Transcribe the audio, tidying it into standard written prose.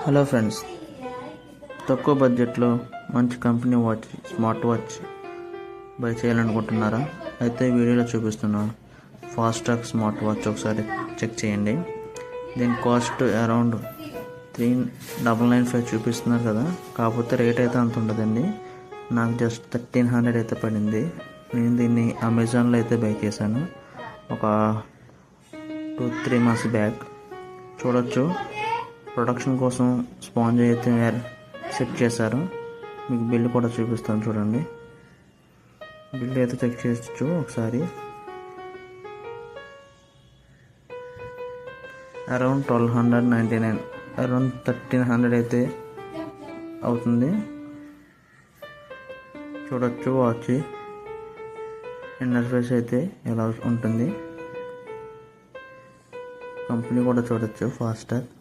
Hello friends, తక్కువ బడ్జెట్లో మంచి company watch, smart watch by చేయాలనుకుంటున్నారా? అయితే వీడియోలో చూపిస్తున్నాను ఫాస్ట్రాక్ స్మార్ట్ వాచ్. ఒకసారి చెక్ చేయండి. దీని కాస్ట్ అరౌండ్ 3995 చూపిస్తున్నారు కదా, కాకపోతే రేట్ అయితే అంత ఉండదండి. నాకు జస్ట్ 1300 అయితే పడింది. నేను దీన్ని అమెజాన్లో అయితే బై చేశాను ఒక 2-3 months బ్యాక్. చూడొచ్చు, ప్రొడక్షన్ కోసం స్పాంజ్ అయితే సెట్ చేశారు. మీకు బిల్ కూడా చూపిస్తాను చూడండి. బిల్ అయితే చెక్ చేయొచ్చు ఒకసారి. అరౌండ్ 1299, అరౌండ్ 1300 అయితే అవుతుంది. చూడొచ్చు వాచ్ ఇంటర్ఫేస్ అయితే ఎలా ఉంటుంది. కంపెనీ కూడా చూడొచ్చు, ఫాస్ట్రాక్.